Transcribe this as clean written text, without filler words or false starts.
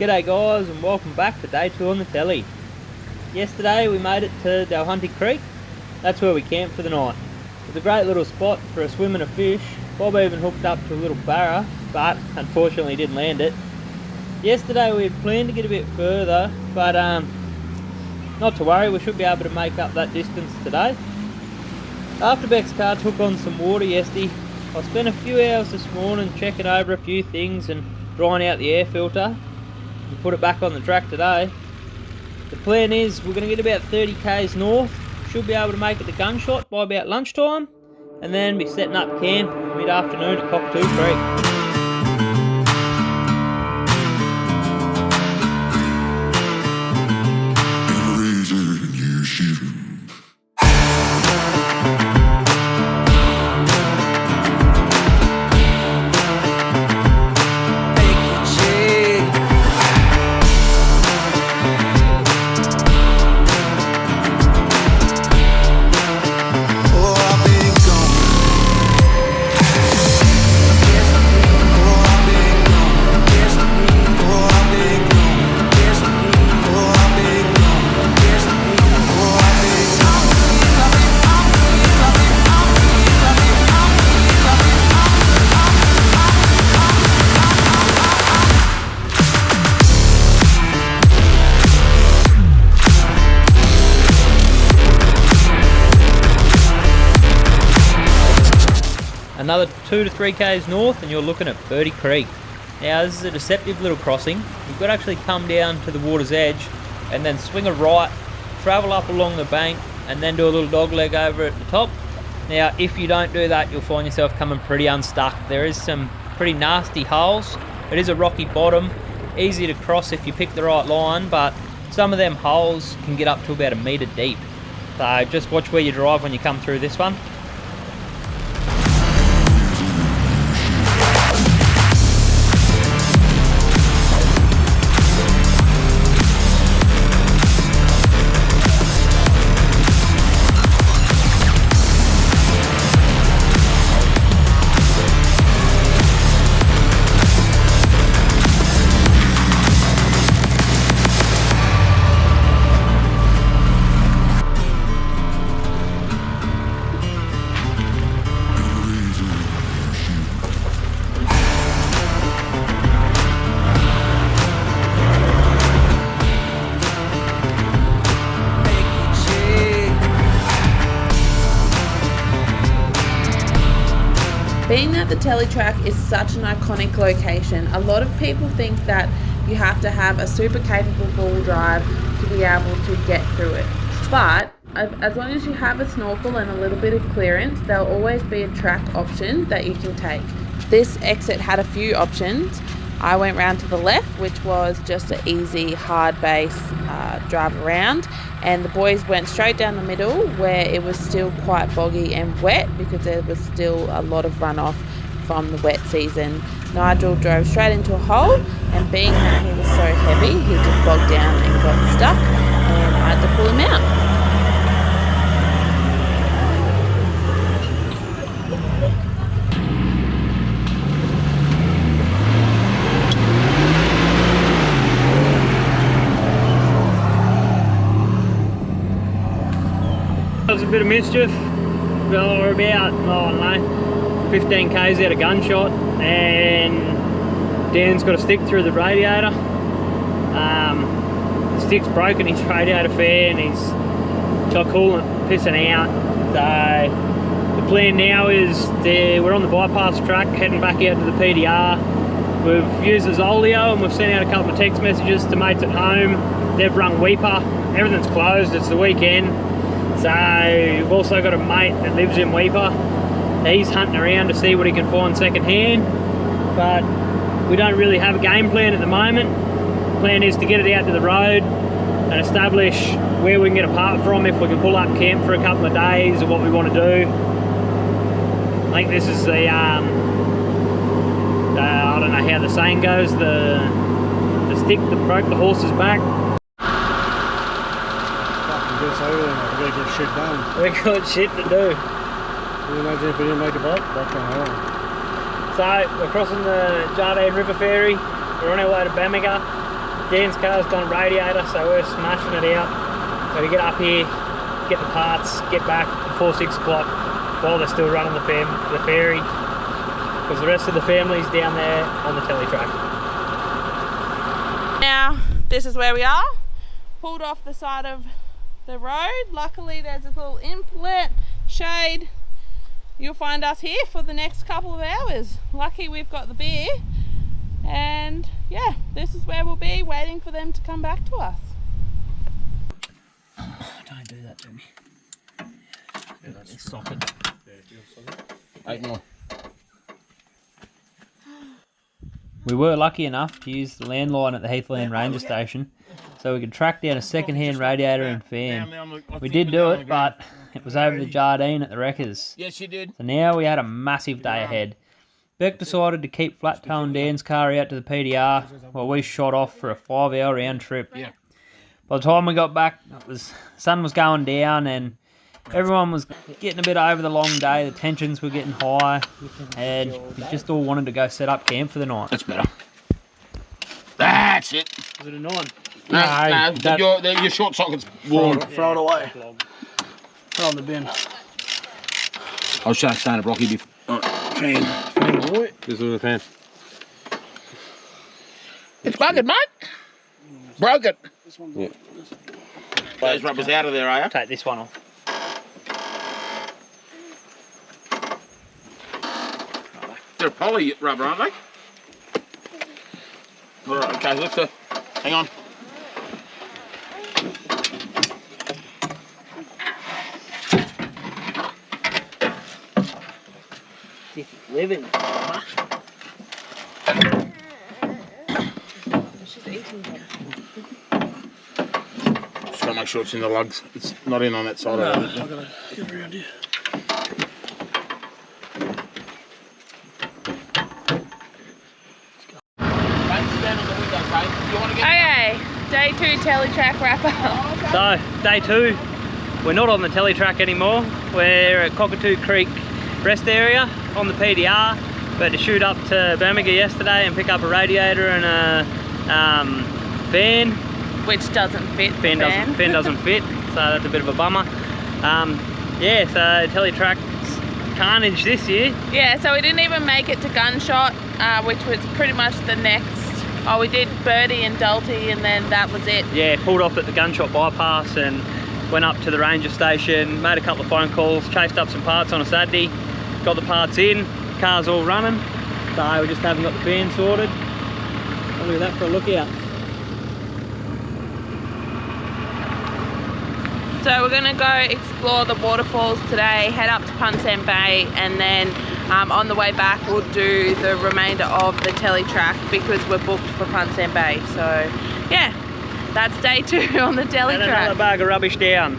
G'day guys, and welcome back to day 2 on the telly. Yesterday we made it to Birdie Creek. That's where we camped for the night. It's a great little spot for a swim and a fish. Bob even hooked up to a little barra, but unfortunately didn't land it. Yesterday we had planned to get a bit further, but not to worry, we should be able to make up that distance today. After Beck's car took on some water yesterday, I spent a few hours this morning checking over a few things and drying out the air filter and put it back on the track today. The plan is we're going to get about 30 k's north, should be able to make it to Gunshot by about lunchtime, and then be setting up camp mid-afternoon at Cockatoo Creek. Another 2 to 3 k's north and you're looking at Birdie Creek. Now this is a deceptive little crossing. You've got to actually come down to the water's edge and then swing a right, travel up along the bank and then do a little dog leg over at the top. Now if you don't do that, you'll find yourself coming pretty unstuck. There is some pretty nasty holes. It is a rocky bottom, easy to cross if you pick the right line, but some of them holes can get up to about 1 metre deep. So just watch where you drive when you come through this one. Being that the telly track is such an iconic location, a lot of people think that you have to have a super capable four-wheel drive to be able to get through it. But as long as you have a snorkel and a little bit of clearance, there'll always be a track option that you can take. This exit had a few options. I went round to the left, which was just an easy hard base drive around, and the boys went straight down the middle where it was still quite boggy and wet because there was still a lot of runoff from the wet season. Nigel drove straight into a hole, and being that he was so heavy, he just bogged down and got stuck, and I had to pull him out. It was a bit of mischief. We're about, I don't know, 15 k's out of Gunshot, and Dan's got a stick through the radiator. The stick's broken his radiator fan, and he's got coolant pissing out. So the plan now is we're on the bypass track heading back out to the PDR. We've used the Zolio and we've sent out a couple of text messages to mates at home. They've rung Weeper. Everything's closed, it's the weekend. So we've also got a mate that lives in Weeper. He's hunting around to see what he can find second hand, but we don't really have a game plan at the moment. The plan is to get it out to the road and establish where we can get a part from, if we can pull up camp for a couple of days, or what we want to do. I think this is the I don't know how the saying goes, the stick that broke the horse's back. We got shit done. We got shit to do. Can you imagine if we didn't make the boat? That's on home. So we're crossing the Jardine River Ferry. We're on our way to Bamaga. Dan's car's gone radiator, so we're smashing it out. So we get up here, get the parts, get back before 6 o'clock while they're still running the ferry, because the rest of the family's down there on the tele track. Now, this is where we are. Pulled off the side of the road. Luckily, there's a little implant shade. You'll find us here for the next couple of hours. Lucky we've got the beer. And yeah, this is where we'll be, waiting for them to come back to us. Don't do that to me. Socket. 8 more. We were lucky enough to use the landline at the Heathland Ranger Station, so we could track down a second-hand radiator and fan. We did do it, but it was over the Jardine at the Wreckers. Yes, you did. So now we had a massive day ahead. Beck decided to keep flat-towing Dan's car out to the PDR while we shot off for a 5-hour round trip. Yeah. By the time we got back, the sun was going down and everyone was getting a bit over the long day. The tensions were getting high, and we just all wanted to go set up camp for the night. That's better. That's it. Was it a 9? No, your short socket's worn. Throw it away. Put it on the bin. I was trying to stand up Rocky before. Fan. This is a fan. It's bugged, mate. Broke it. Yeah. Those rubbers out of there, are you? Take this one off. They're poly rubber, aren't they? Alright, okay, lift her. Hang on. Living. She's eating them. Just gotta make sure it's in the lugs. It's not in on that side of it. I've got to get around here. Okay, day 2 teletrack wrap up. So, day 2, we're not on the tele track anymore. We're at Cockatoo Creek rest area on the PDR. We had to shoot up to Birmingham yesterday and pick up a radiator and a fan. Which doesn't fit. Fan doesn't fit, so that's a bit of a bummer. Yeah, so teletrack carnage this year. Yeah, so we didn't even make it to Gunshot, which was pretty much the next. Oh, we did Birdie and Dalty, and then that was it. Yeah, pulled off at the Gunshot bypass and went up to the ranger station, made a couple of phone calls, chased up some parts on a Saturday, got the parts in, car's all running, so we just haven't got the fan sorted. Oh, look at that for a look out. So we're going to go explore the waterfalls today, head up to Punsand Bay, and then on the way back we'll do the remainder of the tele track because we're booked for Punsand Bay. So yeah, that's day 2 on the tele track. Another bag of rubbish down.